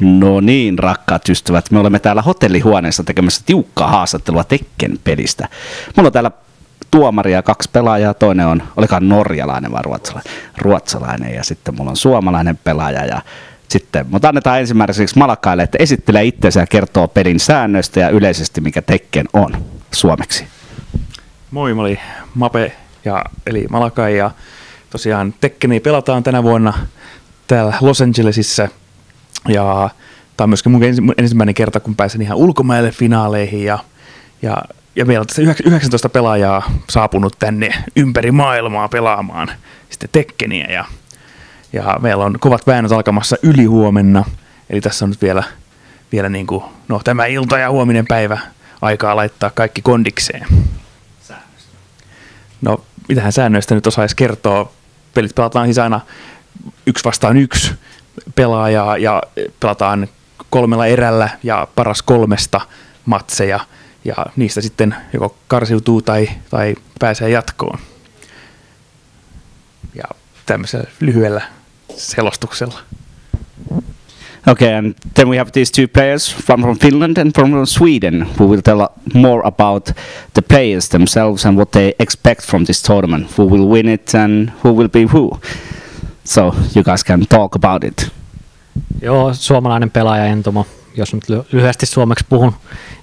No niin, rakkaat ystävät, me olemme täällä Hotellihuoneessa tekemässä tiukkaa haastattelua Tekken-pelistä. Mulla on täällä tuomari ja 2 pelaajaa, toinen on, olikaan norjalainen vai ruotsalainen ja sitten mulla on suomalainen pelaaja ja sitten mut annetaan ensimmäiseksi Malakaille, että esittelee itseänsä ja kertoo pelin säännöistä ja yleisesti mikä Tekken on suomeksi. Moi, mä olin Mape eli Malakai ja tosiaan Tekkeniä pelataan tänä vuonna täällä Los Angelesissa. Ja tämä on myöskin mun ensimmäinen kerta, kun pääsen ihan ulkomaille finaaleihin ja meillä on tässä 19 pelaajaa saapunut tänne ympäri maailmaa pelaamaan sitten Tekkeniä ja meillä on kovat väännöt alkamassa ylihuomenna, eli tässä on nyt vielä niin kuin, tämä ilta ja huominen päivä aikaa laittaa kaikki kondikseen. Säännöstä. No, mitähän säännöistä nyt osaisi kertoa? Pelit pelataan siis aina 1 vastaan 1 pelaajaa ja pelataan 3 erällä ja paras 3 matseja ja niistä sitten joko karsiutuu tai pääsee jatkoon. Ja tämmöisellä lyhyellä selostuksella. Okay, and then we have these 2 players from Finland and from Sweden who will tell more about the players themselves and what they expect from this tournament. Who will win it and who will be who. So you guys can talk about it. Joo, suomalainen pelaaja Entomo, jos nyt lyhyesti suomeksi puhun.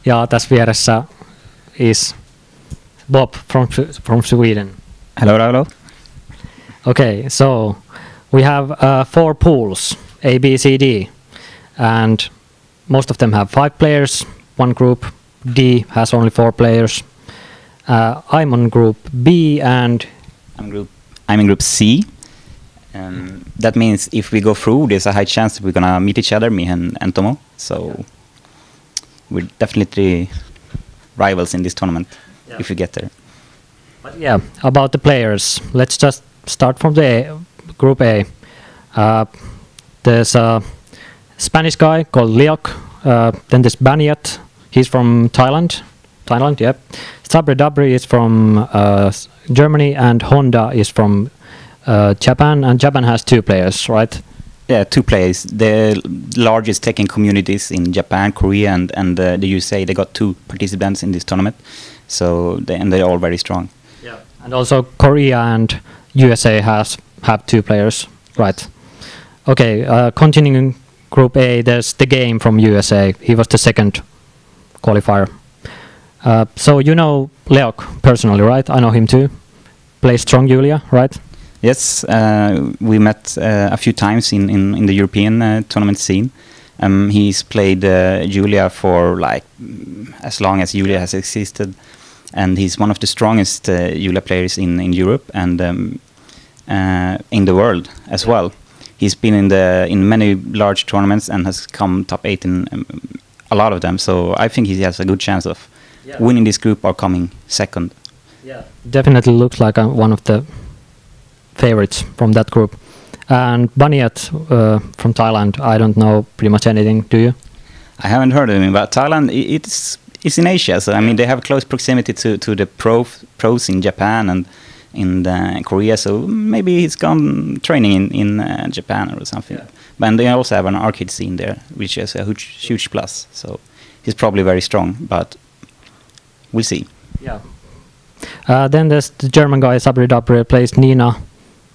Ja tässä vieressä is Bob from Sweden. Hello. Okay, so we have 4 pools, A, B, C, D. And most of them have 5 players. One group, D, has only 4 players. I'm on group B and... I'm in group C. That means if we go through, there's a high chance that we're gonna meet each other, me and Entomo. So we're definitely rivals in this tournament if we get there. But yeah, about the players, let's just start from the group A. There's a Spanish guy called Leok. Then there's Banyat. He's from Thailand. Yep. Sabri Dabri is from Germany, and Honda is from Japan, and Japan has 2 players, right? Yeah, 2 players. The largest Tekken communities in Japan, Korea, and the USA. They got 2 participants in this tournament, so they're all very strong. Yeah, and also Korea and USA have 2 players, right? Okay, continuing Group A, there's the game from USA. He was the 2nd qualifier. So you know Leok personally, right? I know him too. Plays strong Julia, right? Yes, we met a few times in the European tournament scene. He's played Julia for as long as Julia has existed, and he's one of the strongest Julia players in Europe and in the world as well. He's been in many large tournaments and has come top 8 in a lot of them. So I think he has a good chance of winning this group or coming 2nd. Yeah, definitely looks like one of the favorites from that group. And Banyat from Thailand, I don't know pretty much anything, do you? I haven't heard of him, but Thailand, it's in Asia, so I mean they have close proximity to the pros in Japan and in Korea, so maybe he's gone training in Japan or something. Yeah. But they also have an arcade scene there, which is a huge plus, so he's probably very strong, but we'll see. Yeah. Then there's the German guy, Sabri Dabri, plays Nina.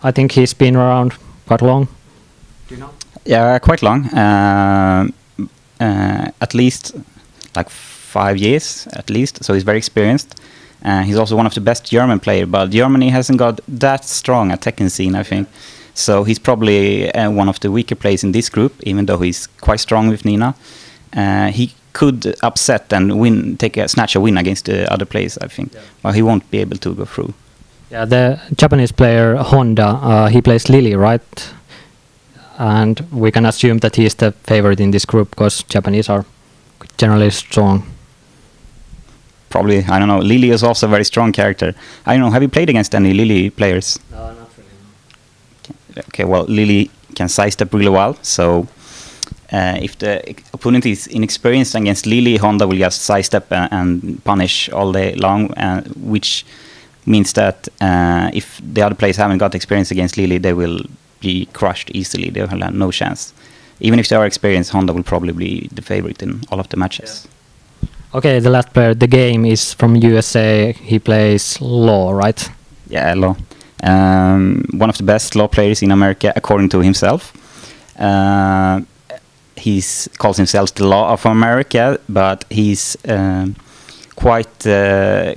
I think he's been around quite long. Do you know? Yeah, quite long. At least 5 years, at least. So he's very experienced. He's also one of the best German players, but Germany hasn't got that strong a Tekken scene, I think. So he's probably one of the weaker players in this group, even though he's quite strong with Nina. He could upset and snatch a win against the other players, I think. Yeah. But he won't be able to go through. Yeah, the Japanese player Honda, he plays Lily, right? And we can assume that he is the favorite in this group because Japanese are generally strong. Probably, I don't know. Lily is also a very strong character. I don't know, have you played against any Lily players? No, not really. Okay, well, Lily can sidestep really well, so if the opponent is inexperienced against Lily, Honda will just sidestep and punish all day long, which means that if the other players haven't got experience against Lily, they will be crushed easily. They will have no chance. even if they are experienced, Honda will probably be the favorite in all of the matches. Okay, the last player, the game is from USA. He plays Law, right? Yeah, Law. One of the best Law players in America, according to himself. He calls himself the Law of America, but he's quite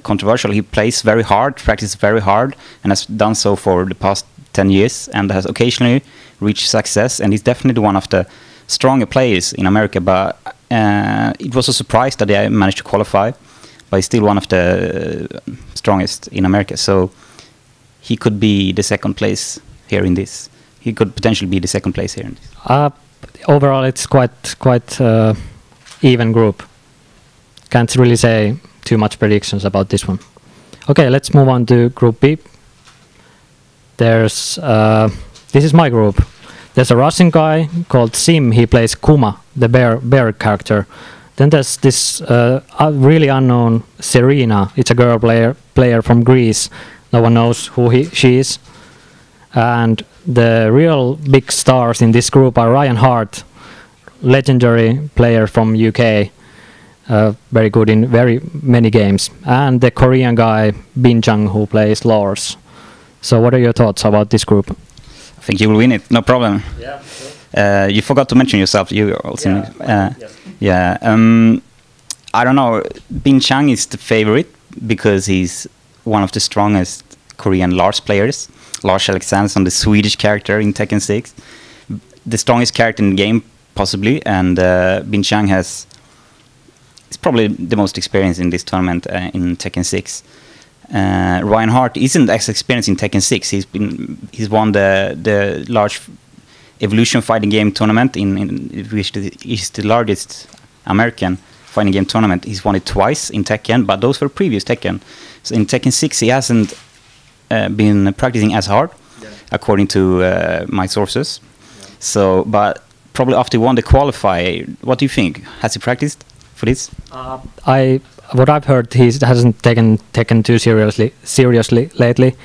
controversial. He plays very hard, practices very hard, and has done so for the past 10 years, and has occasionally reached success, and he's definitely one of the stronger players in America, but it was a surprise that they managed to qualify, but he's still one of the strongest in America, so he could be the second place here in this. He could potentially be the second place here in this. Overall, it's quite even group. Can't really say too much predictions about this one. Okay, let's move on to Group B. There's this is my group. There's a Russian guy called Sim. He plays Kuma, the bear character. Then there's this really unknown Serena. It's a girl player from Greece. No one knows who she is. And the real big stars in this group are Ryan Hart, legendary player from UK, very good in very many games, and the Korean guy Bin Chang, who plays Lars. So what are your thoughts about this group? I think you will win it, no problem. Yeah, sure. You forgot to mention yourself. You also. Yes. I don't know. Bin Chang is the favorite because he's one of the strongest Korean Lars players. Lars Alexandersson, the Swedish character in Tekken 6, the strongest character in the game, possibly. And Bin Chang is probably the most experienced in this tournament in Tekken 6. Ryan Hart isn't as experienced in Tekken 6. He's won the large Evolution fighting game tournament in which is the largest American fighting game tournament. He's won it twice in Tekken, but those were previous Tekken. So in Tekken 6 he hasn't been practicing as hard, according to my sources. So, but probably after he won the qualifier, what do you think? Has he practiced for this? What I've heard, he hasn't taken Tekken too seriously lately,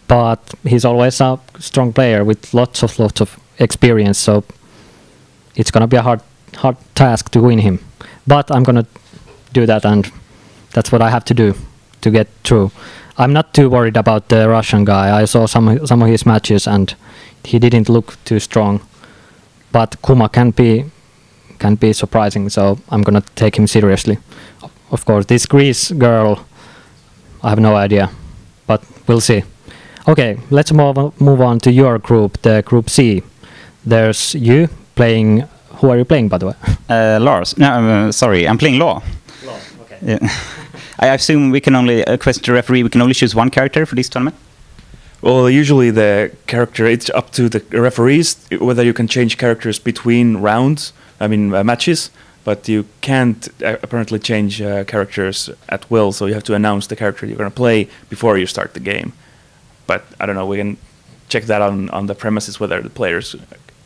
but he's always a strong player with lots of experience. So it's gonna be a hard task to win him. But I'm gonna do that, and that's what I have to do to get through. I'm not too worried about the Russian guy. I saw some of his matches, and he didn't look too strong. But Kuma can be surprising, so I'm gonna take him seriously. Of course, this Greece girl, I have no idea, but we'll see. Okay, let's move on to your group, the Group C. There's you playing. Who are you playing, by the way? Lars. No, sorry, I'm playing Law. Law. Okay. Yeah. I assume we can only question the referee. We can only choose one character for this tournament. Well, usually the character, it's up to the referees whether you can change characters between rounds. Matches. But you can't apparently change characters at will, so you have to announce the character you're going to play before you start the game. But I don't know, we can check that on the premises whether the players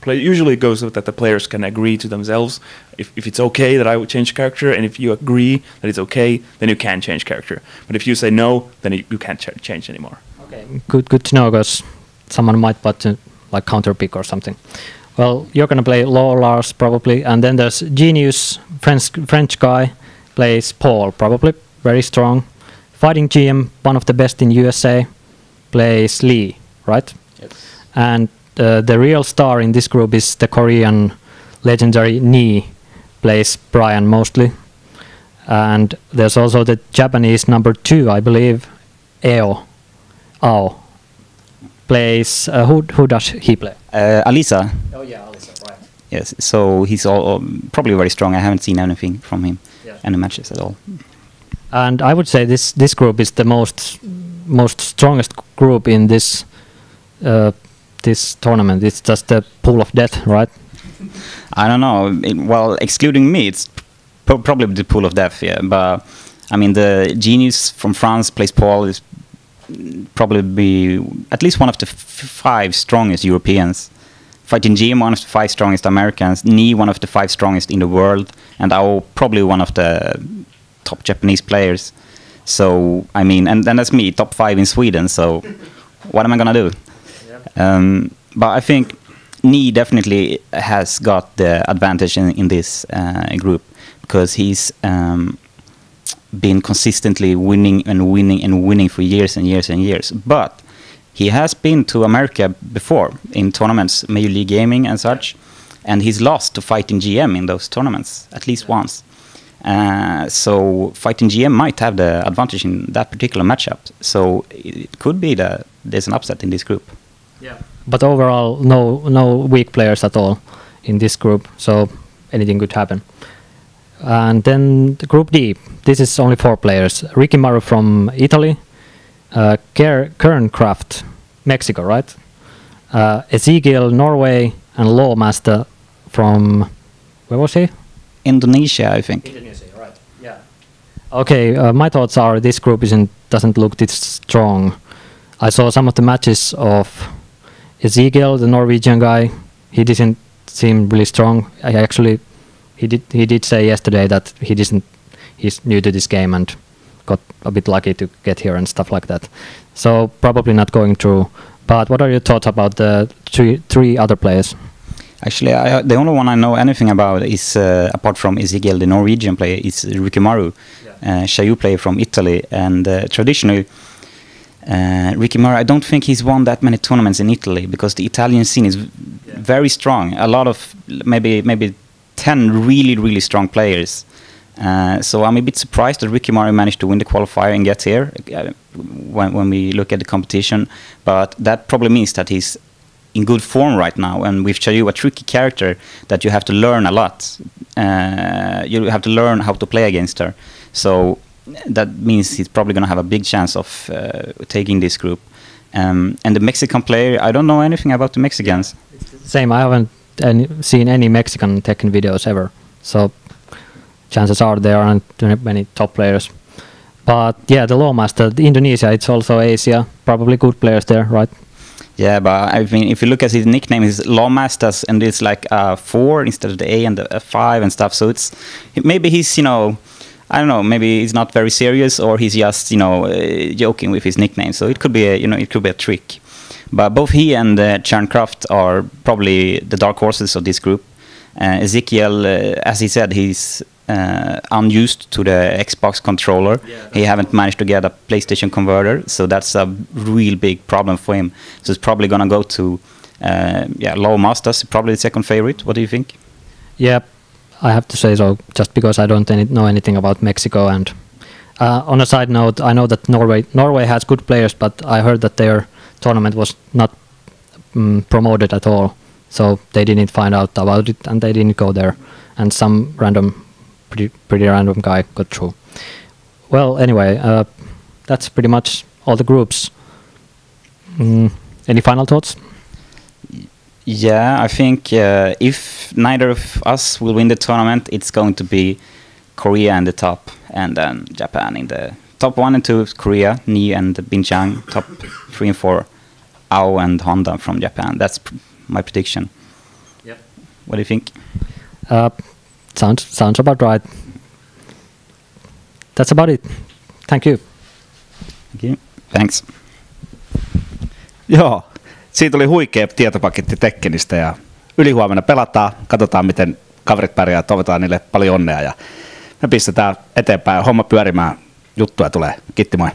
play. Usually it goes that the players can agree to themselves if it's okay that I would change character, and if you agree that it's okay, then you can change character. But if you say no, then you can't change anymore. Okay, good to know, because someone might want to like counter pick or something. Well, you're gonna play Law Lars probably, and then there's Genius, French guy, plays Paul, probably very strong. Fighting GM, one of the best in USA, plays Lee, right? Yes. And the real star in this group is the Korean legendary Nii, plays Brian mostly. And there's also the Japanese number 2, I believe, Ao. Plays who does he play? Alisa. Oh yeah, Alisa, right. Yes, so he's probably very strong. I haven't seen anything from him, any matches at all. And I would say this group is the most strongest group in this this tournament. It's just the pool of death, right? I don't know. Well, excluding me, it's probably the pool of death. Yeah, but I mean the Genius from France plays Paul is probably be at least one of the 5 strongest Europeans. Fighting GM, one of the 5 strongest Americans. Nii, one of the 5 strongest in the world, and Ao, probably one of the top Japanese players. So I mean, and then that's me, top 5 in Sweden. So what am I gonna do? Yep. But I think Nee definitely has got the advantage in this group because he's been consistently winning and winning and winning for years and years and years. But he has been to America before in tournaments, Major League Gaming and such, and he's lost to Fighting GM in those tournaments at least once. So Fighting GM might have the advantage in that particular matchup. So it could be that there's an upset in this group. Yeah. But overall, no weak players at all in this group, so anything could happen. And then the Group D, this is only 4 players. Rikimaru from Italy, Kerncraft, Mexico, right? Ezekiel, Norway, and Lawmaster from, where was he? Indonesia, I think. Indonesia, right? Yeah. Okay, my thoughts are this group doesn't look this strong. I saw some of the matches of Ezekiel, the Norwegian guy. He didn't seem really strong. He did say yesterday that he's new to this game and got a bit lucky to get here and stuff like that. So probably not going through. But what are your thoughts about the three other players? Actually, the only one I know anything about is, apart from Ezekiel, the Norwegian player, is Rikimaru, Shayu player from Italy. And traditionally, Rikimaru, I don't think he's won that many tournaments in Italy because the Italian scene is very strong. A lot of, maybe 10 really, really strong players. So I'm a bit surprised that Rikimaru managed to win the qualifier and get here when we look at the competition. But that probably means that he's in good form right now. And with Shayu, a tricky character that you have to learn a lot. You have to learn how to play against her. So that means he's probably going to have a big chance of taking this group. And the Mexican player, I don't know anything about the Mexicans. Same, I haven't seen any Mexican Tekken videos ever. So chances are there aren't many top players. But yeah, the Lawmaster, Indonesia, it's also Asia. Probably good players there, right? Yeah, but I mean, if you look at his nickname, it's Lawmasters, and it's like 4 instead of the A and the 5 and stuff. So it's maybe he's, I don't know, maybe he's not very serious, or he's just, joking with his nickname. So it could be a trick. But both he and Kerncraft are probably the dark horses of this group. Ezekiel, as he said, he's unused to the Xbox controller. He haven't managed to get a PlayStation converter, so that's a real big problem for him. So it's probably gonna go to Lawmasters, probably the second favorite. What do you think? Yeah, I have to say so, just because I don't know anything about Mexico. And on a side note, I know that Norway has good players, but I heard that their tournament was not promoted at all, so they didn't find out about it and they didn't go there, and some pretty random guy got through. Well, anyway, that's pretty much all the groups. Any final thoughts? Yeah, I think if neither of us will win the tournament, it's going to be Korea in the top, and then Japan in the top 1 and 2, Korea, Ni and Binchang, top 3 and 4, Ao and Honda from Japan. That's my prediction. Yep. What do you think? Sounds about right. That's about it. Thank you. Thank you. Thanks. Joo, siitä oli huikea tietopaketti Tekkenistä ja ylihuomenna pelataan, katsotaan miten kaverit pärjää, toivotaan niille paljon onnea ja me pistetään eteenpäin homma pyörimään, juttuja tulee. Kiitti, moi.